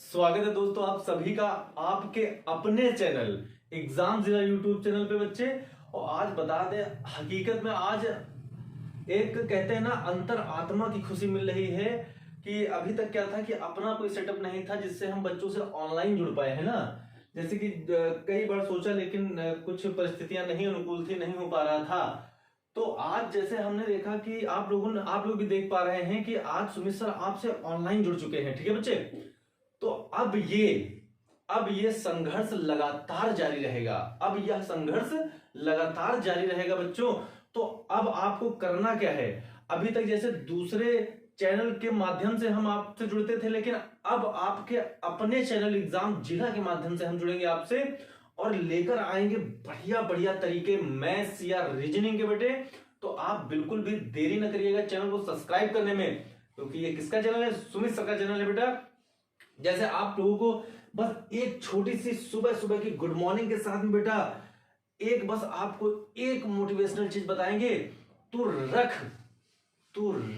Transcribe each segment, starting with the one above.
स्वागत है दोस्तों आप सभी का आपके अपने चैनल एग्जाम जिला यूट्यूब चैनल पे बच्चे। और आज बता दें, हकीकत में आज एक कहते हैं ना अंतर आत्मा की खुशी मिल रही है कि अभी तक क्या था कि अपना कोई सेटअप नहीं था जिससे हम बच्चों से ऑनलाइन जुड़ पाए, है ना। जैसे कि कई बार सोचा, लेकिन कुछ परिस्थितियां नहीं अनुकूल थी, नहीं हो पा रहा था। तो आज जैसे हमने देखा कि आप लोग भी देख पा रहे हैं कि आज सुमित सर आपसे ऑनलाइन जुड़ चुके हैं, ठीक है बच्चे। तो अब ये संघर्ष लगातार जारी रहेगा। अब यह संघर्ष लगातार जारी रहेगा बच्चों। तो अब आपको करना क्या है, अभी तक जैसे दूसरे चैनल के माध्यम से हम आपसे जुड़ते थे, लेकिन अब आपके अपने चैनल एग्जाम जिला के माध्यम से हम जुड़ेंगे आपसे और लेकर आएंगे बढ़िया बढ़िया तरीके मैथ्स या रीजनिंग के बेटे। तो आप बिल्कुल भी देरी न करिएगा चैनल को सब्सक्राइब करने में, क्योंकि ये किसका चैनल है? सुमित सर का चैनल है बेटा। जैसे आप लोगों को बस एक छोटी सी सुबह सुबह की गुड मॉर्निंग के साथ में बेटा एक बस आपको एक मोटिवेशनल चीज बताएंगे। तू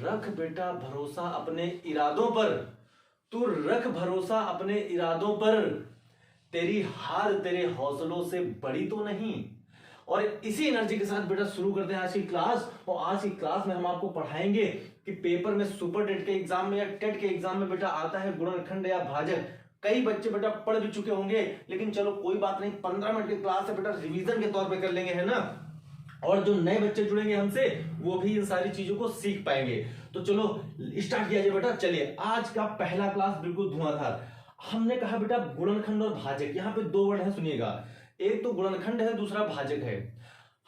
रख बेटा भरोसा अपने इरादों पर। तू रख भरोसा अपने इरादों पर। तेरी हार तेरे हौसलों से बड़ी तो नहीं। और इसी एनर्जी के साथ बेटा शुरू करते हैं आज की क्लास। और आज की क्लास में हम आपको पढ़ाएंगे कि पेपर में सुपर टेट के एग्जाम में या टेट के एग्जाम में बेटा आता है गुणनखंड या भाजक। कई बच्चे बेटा पढ़ भी चुके होंगे, लेकिन चलो कोई बात नहीं, 15 मिनट की क्लास है बेटा, रिवीजन के तौर पे कर लेंगे, है ना। और जो नए बच्चे जुड़ेंगे हमसे वो भी इन सारी चीजों को सीख पाएंगे। तो चलो स्टार्ट किया जाए बेटा। चलिए, आज का पहला क्लास बिल्कुल धुआंधार। हमने कहा बेटा गुणनखंड और भाजक, यहाँ पे दो वर्ड है, सुनिएगा। एक तो गुणनखंड है, दूसरा भाजक है।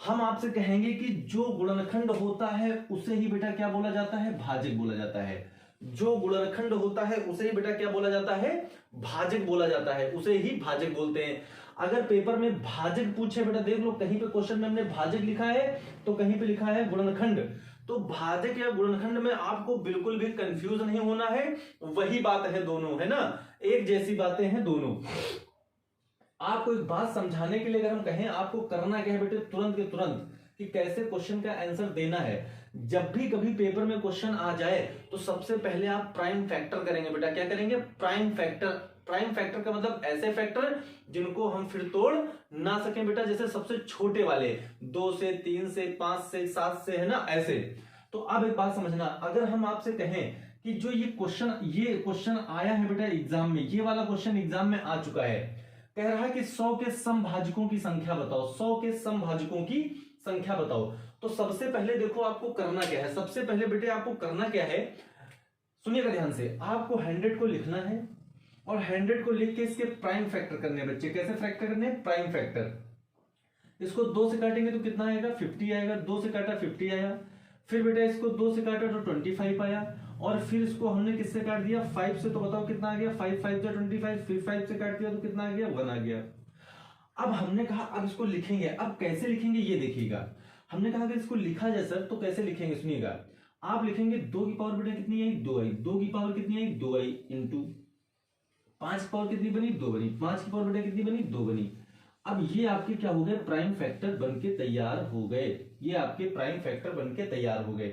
हम आपसे कहेंगे कि जो गुणनखंड होता है उसे ही बेटा क्या बोला जाता है? भाजक बोला जाता है। जो गुणनखंड होता है उसे ही बेटा क्या बोला जाता है? भाजक बोला जाता है, उसे ही भाजक बोलते हैं। अगर पेपर में भाजक पूछे बेटा, देख लो कहीं पे क्वेश्चन में हमने भाजक लिखा है तो कहीं पे लिखा है गुणनखंड। तो भाजक या गुणनखंड में आपको बिल्कुल भी कंफ्यूज नहीं होना है, वही बात है दोनों, है ना, एक जैसी बातें हैं दोनों। आपको एक बात समझाने के लिए अगर हम कहें आपको करना क्या है बेटे, तुरंत के तुरंत कि कैसे क्वेश्चन का आंसर देना है। जब भी कभी पेपर में क्वेश्चन आ जाए तो सबसे पहले आप प्राइम फैक्टर करेंगे बेटा। क्या करेंगे? Prime factor. प्राइम फैक्टर का मतलब ऐसे फैक्टर जिनको हम फिर तोड़ ना सकें बेटा, जैसे सबसे छोटे वाले 2 से 3 से 5 से 7 से, है ना, ऐसे। तो अब एक बात समझना, अगर हम आपसे कहें कि जो ये क्वेश्चन आया है बेटा एग्जाम में, ये वाला क्वेश्चन एग्जाम में आ चुका है, कह रहा है कि 100 के समभाजकों की संख्या बताओ। 100 के समभाजकों की संख्या बताओ। तो सबसे पहले देखो आपको करना क्या है। सबसे पहले बेटे आपको करना क्या है, सुनिएगा ध्यान से। आपको 100 को लिखना है और 100 को लिख के इसके प्राइम फैक्टर करने हैं बच्चे। कैसे फैक्टर करने हैं? Prime factor. इसको 2 से काटेंगे तो कितना आएगा? 50 आएगा। 2 से काटा 50 आया। फिर बेटा इसको 2 से काटा तो 25 आया। और फिर इसको हमने किससे काट दिया? 5 से। तो बताओ कितना आ गया? 5 5 जा 25। फिर 5 से काट दिया तो कितना आ गया? 1 आ गया। अब हमने कहा अब इसको लिखेंगे। अब कैसे लिखेंगे ये देखिएगा। हमने कहा अगर इसको लिखा जाए सर तो कैसे लिखेंगे, सुनिएगा। आप लिखेंगे 2 की पावर बेटा कितनी आई? 2 आई। 2 की पावर कितनी आई? 2 आई इंटू 5 की पावर कितनी बनी? 2 बनी। 5 की पावर बेटा कितनी बनी? 2 बनी। अब ये आपके क्या हो गए? प्राइम फैक्टर बनके तैयार हो गए। ये आपके प्राइम फैक्टर बनके तैयार हो गए।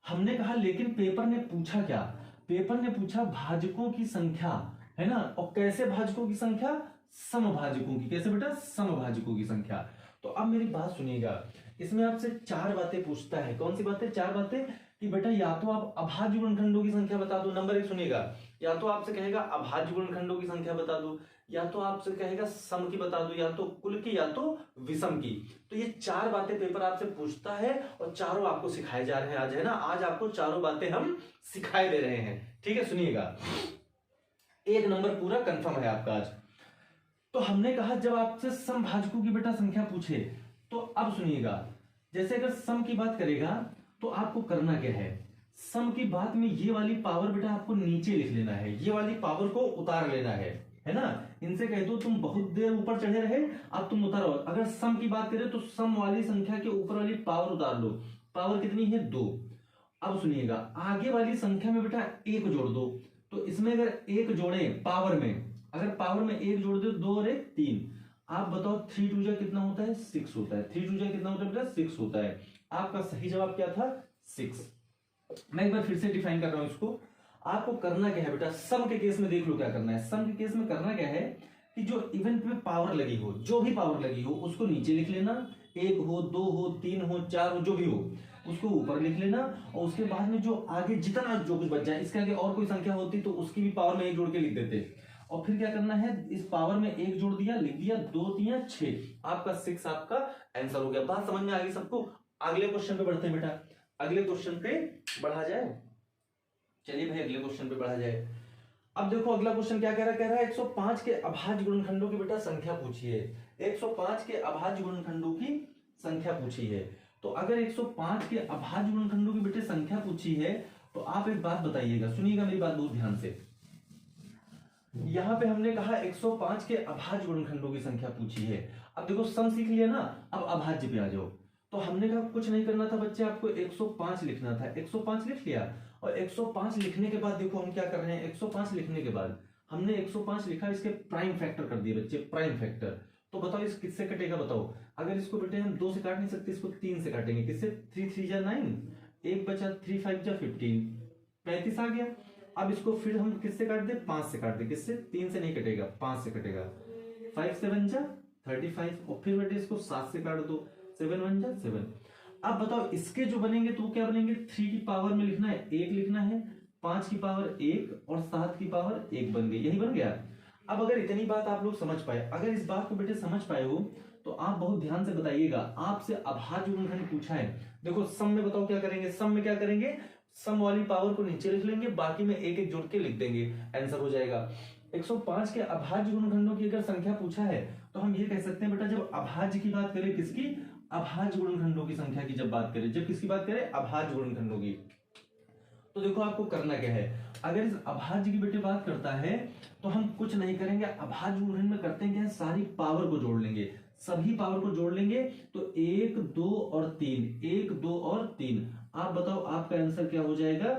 हमने कहा लेकिन पेपर ने पूछा क्या? पेपर ने पूछा भाजकों की संख्या, है ना। और कैसे भाजकों की संख्या? समभाजकों की। कैसे बेटा? समभाजकों की संख्या। तो अब मेरी बात सुनिएगा, इसमें आपसे 4 बातें पूछता है। कौन सी बातें? 4 बातें कि बेटा या तो आप अभाज्य गुणनखंडों की संख्या बता दो। नंबर 1 सुनिएगा, या तो आपसे कहेगा अभाज्य गुणनखंडों की संख्या बता दो, या तो आपसे कहेगा सम की बता दो, या तो कुल की, या तो विषम की। तो ये 4 बातें पेपर आपसे पूछता है और चारों आपको सिखाए जा रहे हैं आज, है ना। आज आपको चारों बातें हम सिखाए दे रहे हैं, ठीक है। सुनिएगा, 1 नंबर पूरा कंफर्म है आपका आज। तो हमने कहा जब आपसे समभाजकों की बेटा संख्या पूछे तो अब सुनिएगा, जैसे अगर सम की बात करेगा तो आपको करना क्या है? सम की बात में ये वाली पावर बेटा आपको नीचे लिख लेना है। ये वाली पावर को उतार लेना है ना। इनसे कह दो तुम बहुत देर ऊपर चढ़े रहे, अब तुम उतारो। अगर सम की बात करें तो सम वाली संख्या के ऊपर वाली पावर उतार लो। पावर कितनी है? 2। अब सुनिएगा, आगे वाली संख्या में बेटा 1 जोड़ दो। तो इसमें अगर 1 जोड़े पावर में, अगर पावर में 1 जोड़ दो, 2 और 1 3। आप बताओ 3 2 जा कितना होता है? 6 होता है। 3 2 जा कितना होता है बेटा? 6 होता है। आपका सही जवाब क्या था? 6। मैं एक बार फिर से डिफाइन कर रहा हूं इसको। आपको करना क्या है बेटा, सम के केस में देख लो क्या करना है। सम के केस में करना क्या है कि जो इवेंट में पावर लगी हो, जो भी पावर लगी हो उसको नीचे लिख लेना, 1 हो 2 हो 3 हो 4 हो जो भी हो उसको ऊपर लिख लेना, और उसके बाद में जो आगे जितना जो कुछ बच जाए, इसके आगे और कोई संख्या होती तो उसकी भी पावर में 1 जोड़ के लिख देते। और फिर क्या करना है, इस पावर में 1 जोड़ दिया, लिख दिया 2 3 6, आपका 6 आपका आंसर हो गया। बात समझ में आ गई सबको? अगले क्वेश्चन पे बढ़ते हैं बेटा, अगले क्वेश्चन पे बढ़ा जाए। चलिए भाई अगले क्वेश्चन पे बढ़ा जाए। अब देखो अगला क्वेश्चन क्या कह रहा है, कह रहा है 105 के अभाज्य गुणनखंडों की बेटा संख्या पूछी है। 105 के अभाज्य गुणनखंडों की संख्या पूछी है। तो अगर 105 के अभाज्य गुणनखंडों की बेटे संख्या पूछी है तो आप एक बात बताइएगा, सुनिएगा मेरी बात बहुत ध्यान से। यहां पे हमने कहा 105 के अभाज्य गुणनखंडों की संख्या पूछी है। अब देखो सम सीख लिया ना, अब अभाज्य पे आ जाओ। तो हमने कहा कुछ नहीं करना था बच्चे, आपको 105 लिखना था। 105 लिख लिया, और 105 लिखने के बाद देखो हम क्या कर रहे हैं, 105 लिखने के बाद हमने 105 लिखा, इसके प्राइम फैक्टर कर दिए बच्चे, प्राइम फैक्टर। तो बताओ इस किससे कटेगा, बताओ। अगर इसको बेटे हम 2 से काट नहीं सकते, इसको 3 से काटेंगे। किससे? 3 3 जा 9, 1 बचा, 3 5 जा 15, 35 आ गया। अब इसको फिर हम किससे काट दे, 5 से काट दे। किससे? 3 से नहीं कटेगा, 5 से कटेगा। 5 7 जा 35, और फिर बेटे इसको 7 से काट दो, 7 1 जा 7। अब बताओ इसके जो बनेंगे तो क्या बनेंगे, 3 की पावर में लिखना है 1 लिखना है, 5 की पावर 1 और 7 की पावर 1 बन गई, यही बन गया। अब अगर इतनी बात आप लोग समझ पाए, अगर इस बात को बेटे समझ पाए हो तो आप बहुत ध्यान से बताइएगा। आपसे अभाज्य गुणनखंड पूछा है, देखो सम में बताओ क्या करेंगे, सम में क्या करेंगे, सम वाली पावर को नीचे लिख लेंगे, बाकी में 1 1 जोड़ के लिख देंगे, आंसर हो जाएगा। 105 के अभाज्य गुणनखंडों की अगर संख्या पूछा है तो हम ये कह सकते हैं बेटा, जब अभाज्य की बात करें, किसकी? अभाज्य गुणनखंडों की संख्या की जब बात करें, जब किसकी बात करें, अभाज्य गुणनखंडों की, तो देखो आपको करना क्या है। अगर इस अभाज्य की बेटे बात करता है तो हम कुछ नहीं करेंगे, अभाज्य गुणनखंड में करते हैं क्या, सारी पावर को जोड़ लेंगे, सभी पावर को जोड़ लेंगे। तो 1 2 और 3, 1 2 और 3, आप बताओ आपका आंसर क्या हो जाएगा,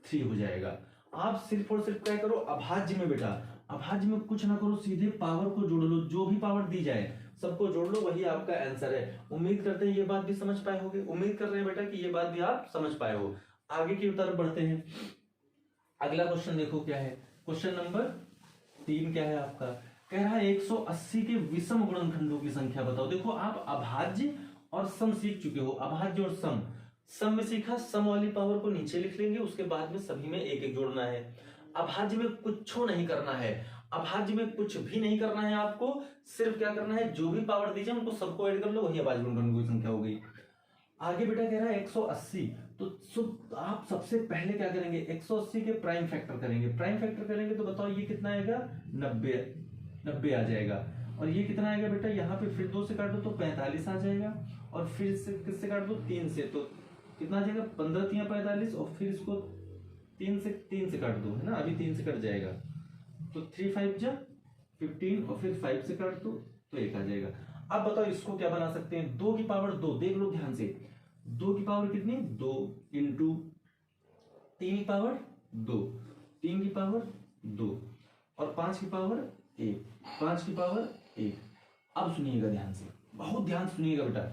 3 हो जाएगा। आप सिर्फ और सिर्फ क्या करो, अभाज्य में बेटा, अभाज्य में कुछ ना करो, सीधे पावर को जोड़ लो, जो भी पावर दी जाए सबको जोड़ लो, वही आपका आंसर है। उम्मीद करते हैं ये बात भी समझ पाए होगे, उम्मीद कर रहे हैं बेटा कि ये बात भी आप समझ पाए हो। आगे की तरफ बढ़ते हैं। अगला क्वेश्चन देखो क्या है, क्वेश्चन नंबर 3 क्या है आपका, कह रहा है 180 के विषम गुणनखंडों की संख्या बताओ। देखो आप अभाज्य और सम सीख चुके हो, अभाज्य और सम। सम में सीखा, सम वाली पावर को नीचे लिख लेंगे, उसके बाद में सभी में 1 1 जोड़ना है। अभाज्य में कुछ नहीं करना है, अभाज्य में कुछ भी नहीं करना है, आपको सिर्फ क्या करना है, जो भी पावर दी जाए उनको सबको ऐड कर लो, वही अभाज्य गुणनखंडों की संख्या हो गई। आगे बेटा कह रहा है 180, तो आप सबसे पहले क्या करेंगे, 180 के प्राइम फैक्टर करेंगे। प्राइम फैक्टर करेंगे तो बताओ ये कितना आएगा, 90 आ जाएगा। और ये कितना आएगा बेटा, यहाँ पे फिर 2 से काटो तो 45 आ जाएगा, और फिर से किससे काट दो, 3 से, तो कितना आ जाएगा, 15 3 45, और फिर इसको 3 से काट दो, है ना, अभी 3 से कट जाएगा, तो 3 5 जा 15, और फिर 5 से काट दो तो 1 आ जाएगा। अब बताओ इसको क्या बना सकते हैं, 2 की पावर 2, देख लो ध्यान से, 2 की पावर कितनी, 2 इंटू 3 की पावर 2, 3 की पावर 2, और 5 की पावर 1, 5 की पावर 1। अब सुनिएगा ध्यान से, बहुत ध्यान सुनिएगा बेटा।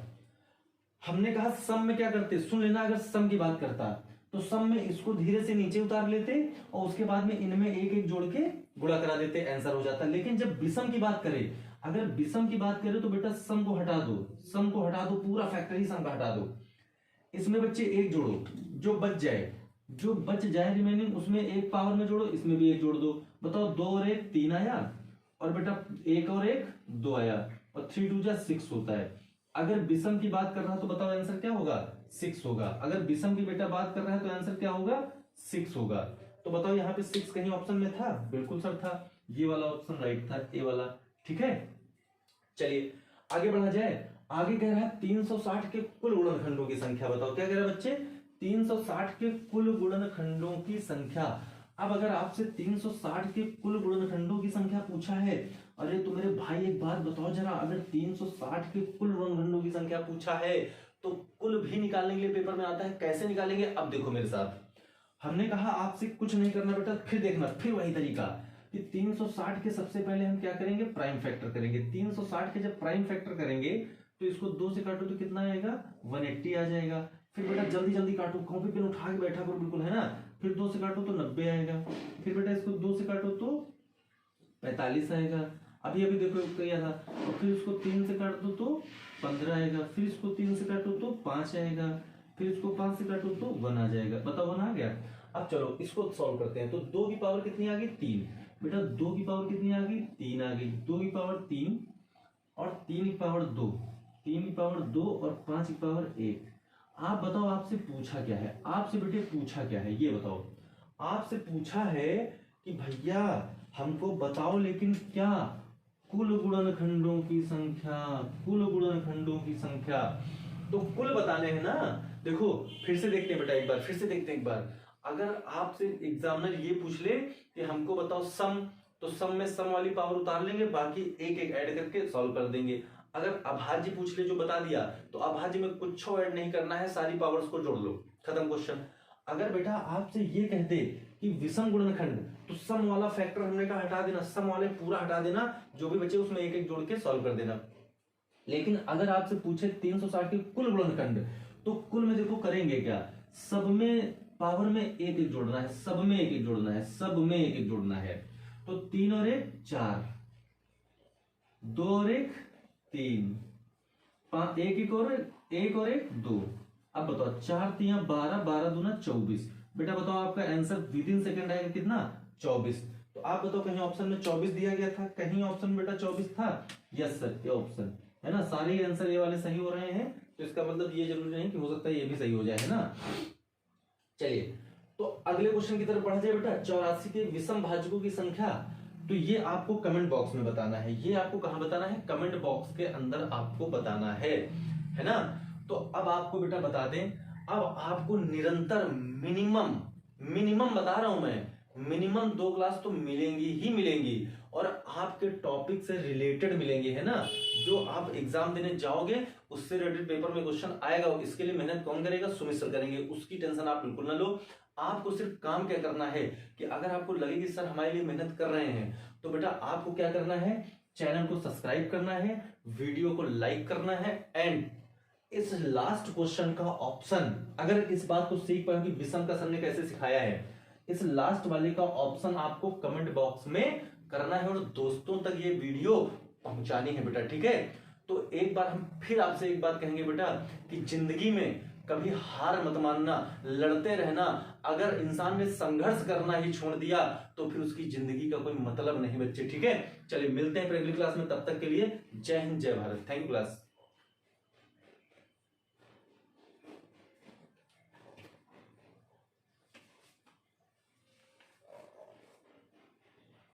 हमने कहा सम में क्या करते, सुन लेना, अगर सम की बात करता तो सम में इसको धीरे से नीचे उतार लेते और उसके बाद में इनमें 1 1 जोड़ के गुणा करा देते, आंसर हो जाता। लेकिन जब विषम की बात करें, अगर विषम की बात करें तो बेटा सम को हटा दो, सम को हटा दो, पूरा फैक्टर ही सम का हटा दो, इसमें बच्चे 1 जोड़ो, जो बच जाए रिमेनिंग उसमें 1 पावर में जोड़ो, इसमें भी 1 जोड़ दो। बताओ 2 और 1 3 आया, और बेटा 1 और 1 2 आया, और 3 2 जा 6 होता है। अगर विषम की बात कर रहा तो बताओ आंसर क्या होगा, 6 होगा। अगर विषम की बेटा बात कर रहा है तो आंसर क्या होगा, 6 होगा। तो बताओ यहाँ पे 6 कहीं ऑप्शन में था, बिल्कुल सर था, ये वाला ऑप्शन राइट था, ए वाला, ठीक है। चलिए आगे बढ़ा जाए। आगे कह रहा है 360 के कुल गुणनखंडों की संख्या बताओ। क्या कह रहा है बच्चे, 360 के कुल गुणनखंडों की संख्या। अब अगर आपसे 360 के कुल गुणनखंडों की संख्या पूछा है, अरे तो मेरे भाई एक बात बताओ जरा, अगर 360 के कुल गुणनखंडों की संख्या पूछा है तो कुल भी निकालने के लिए पेपर में आता है, कैसे निकालेंगे। अब देखो मेरे साथ, हमने कहा आपसे कुछ नहीं करना बेटा, फिर देखना, फिर वही तरीका कि 360 के सबसे पहले हम क्या करेंगे, प्राइम फैक्टर करेंगे। 360 के जब प्राइम फैक्टर करेंगे तो इसको 2 से काटो तो कितना आएगा, 180 आ जाएगा। फिर बेटा जल्दी जल्दी काटो, कॉपी पेन उठा के बैठा करो बिल्कुल, है ना। फिर 2 से काटो तो 90 आएगा, फिर बेटा इसको 2 से काटो तो 45 आएगा। अभी अभी देखो किया था। और फिर इसको 3 से काट दो तो 15 आएगा, फिर इसको 3 से काटो तो 5 आएगा, फिर इसको 5 से काटो तो 1 आ जाएगा। बताओ 1 आ गया। अब चलो इसको सॉल्व करते हैं। तो 2 की पावर कितनी आ गई? 3। बेटा 2 की पावर कितनी आ गई? 3 आ गई। 2 की पावर 3 और 3 की पावर 2, 3 की पावर 2 और 5 की पावर 1। आप बताओ आपसे पूछा क्या है? आपसे बेटे पूछा क्या है ये बताओ। आपसे पूछा है कि भैया हमको बताओ लेकिन क्या? कुल गुणनखंडों की संख्या, कुल गुणनखंडों की संख्या। तो कुल बताने हैं ना। देखो फिर से देखते हैं बेटा, एक बार फिर से देखते हैं एक बार। अगर आपसे एग्जामिनर ये पूछ ले कि हमको बताओ सम, तो सम में सम वाली पावर उतार लेंगे, बाकी एक एक ऐड करके सॉल्व कर देंगे। अगर अभाज्य पूछ ले जो बता दिया, तो अभाज्य में कुछ ऐड नहीं करना है, सारी पावर्स को जोड़ लो, खत्म क्वेश्चन। अगर बेटा आपसे ये कह दे कि विषम गुणनखंड, तो सम वाला फैक्टर हमने कहा हटा देना, सम वाले पूरा हटा देना, जो भी बचे उसमें एक एक जोड़ के सॉल्व कर देना। लेकिन अगर आपसे पूछे 360 के कुल गुणनखंड, तो कुल में देखो करेंगे क्या? सब में पावर में एक एक जोड़ना है, सब में एक एक जोड़ना है, सब में एक एक जोड़ना है। तो 3 और 1 4, 2 और 1 3, 5 1 और 1 2। अब बताओ 4 3 12, 12 दूना 24। बेटा बताओ आपका आंसर विद इन सेकंड आएगा कितना? 24। तो आप बताओ कहीं ऑप्शन में 24 दिया गया था, कहीं ऑप्शन में बेटा 24 था? यस सर, ये ऑप्शन है ना। सारे आंसर ये वाले सही हो रहे हैं, तो इसका मतलब ये जरूरी नहीं कि हो सकता है ये भी सही हो जाए, है ना। चलिए तो अगले क्वेश्चन की तरफ बढ़ जाए बेटा। 84 के विषम भाजकों की संख्या। तो ये आपको कमेंट बॉक्स में बताना है। ये आपको कहां बताना है? कमेंट बॉक्स के अंदर आपको बताना है ना। तो अब आपको बेटा बता दें, अब आपको निरंतर मिनिमम बता रहा हूं मैं, मिनिमम 2 क्लास तो मिलेंगी ही मिलेंगी, और आपके टॉपिक से रिलेटेड मिलेंगे, है ना। जो आप एग्जाम देने जाओगे उससे रिलेटेड पेपर में क्वेश्चन आएगा। इसके लिए मेहनत कौन करेगा? सुमित सर करेंगे, उसकी टेंशन आप बिल्कुल ना लो। आपको सिर्फ काम क्या करना है कि अगर आपको लगे कि सर हमारे लिए मेहनत कर रहे हैं, तो बेटा आपको क्या करना है? चैनल को सब्सक्राइब करना है, वीडियो को लाइक करना है, एंड इस लास्ट क्वेश्चन का ऑप्शन, अगर इस बात को सीख पाए कि विषम का सर ने कैसे सिखाया है, इस लास्ट वाले का ऑप्शन आपको कमेंट बॉक्स में करना है और दोस्तों तक ये वीडियो पहुंचानी है बेटा, ठीक है। तो एक बार हम फिर आपसे एक बात कहेंगे बेटा कि जिंदगी में कभी हार मत मानना, लड़ते रहना। अगर इंसान ने संघर्ष करना ही छोड़ दिया तो फिर उसकी जिंदगी का कोई मतलब नहीं बच्चे, ठीक है। चलिए मिलते हैं फिर अगली क्लास में, तब तक के लिए जय हिंद जय भारत। Thank you class.